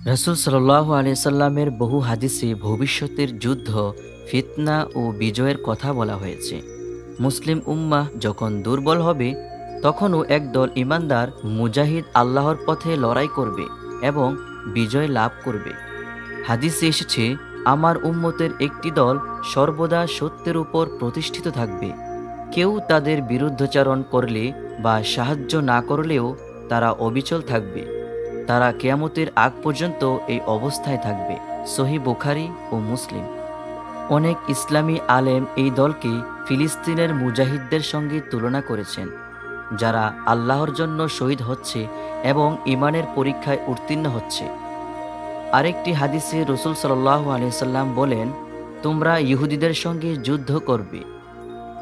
রাসূল সাল্লাল্লাহু আলাইহি সাল্লামের বহু হাদিসে ভবিষ্যতের যুদ্ধ, ফিতনা ও বিজয়ের কথা বলা হয়েছে। মুসলিম উম্মাহ যখন দুর্বল হবে, তখনও একদল ঈমানদার মুজাহিদ আল্লাহর পথে লড়াই করবে এবং বিজয় লাভ করবে। হাদিসে এসেছে, আমার উম্মতের একটি দল সর্বদা সত্যের উপর প্রতিষ্ঠিত থাকবে। কেউ তাদের বিরুদ্ধাচরণ করলে বা সাহায্য না করলেও তারা অবিচল থাকবে। তারা কিয়ামতের আগ পর্যন্ত এই অবস্থায় থাকবে। সহিহ বুখারী ও মুসলিম। অনেক ইসলামী আলেম এই দলকে ফিলিস্তিনের মুজাহিদদের সঙ্গে তুলনা করেছেন, যারা আল্লাহর জন্য শহীদ হচ্ছে এবং ঈমানের পরীক্ষায় উত্তীর্ণ হচ্ছে। আরেকটি হাদিসে রসুল সাল্লাল্লাহু আলাইহি সাল্লাম বলেন, তোমরা ইহুদিদের সঙ্গে যুদ্ধ করবে।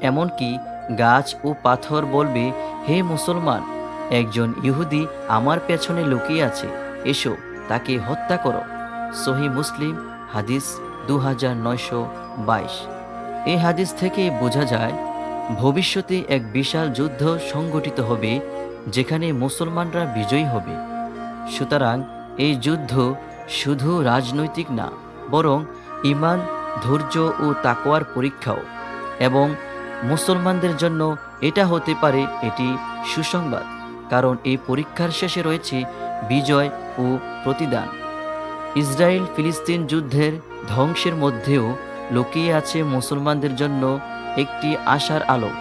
এমনকি গাছ ও পাথর বলবে, হে মুসলমান, একজন ইহুদি আমার পেছনে লুকিয়ে আছে, এসো তাকে হত্যা করো। সহিহ মুসলিম হাদিস 2922। এই হাদিস থেকে বোঝা যায়, ভবিষ্যতে এক বিশাল যুদ্ধ সংগঠিত হবে, যেখানে মুসলমানরা বিজয়ী হবে। সুতরাং এই যুদ্ধ শুধু রাজনৈতিক না, বরং ঈমান, ধৈর্য ও তাকওয়ার পরীক্ষাও। এবং মুসলমানদের জন্য এটা হতে পারে এটি সুসংবাদ, কারণ এই পরীক্ষার শেষে রয়েছে বিজয় ও প্রতিদান। ইসরায়েল ফিলিস্তিন যুদ্ধের ধ্বংসের মধ্যেও লুকিয়ে আছে মুসলমানদের জন্য একটি আশার আলো।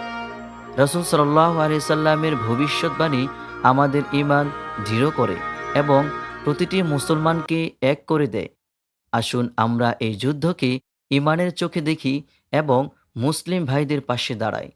রাসূল সাল্লাল্লাহু আলাইহি সাল্লামের ভবিষ্যৎবাণী আমাদের ঈমান দৃঢ় করে এবং প্রতিটি মুসলমানকে এক করে দেয়। আসুন আমরা এই যুদ্ধকে ঈমানের চোখে দেখি এবং মুসলিম ভাইদের পাশে দাঁড়াই।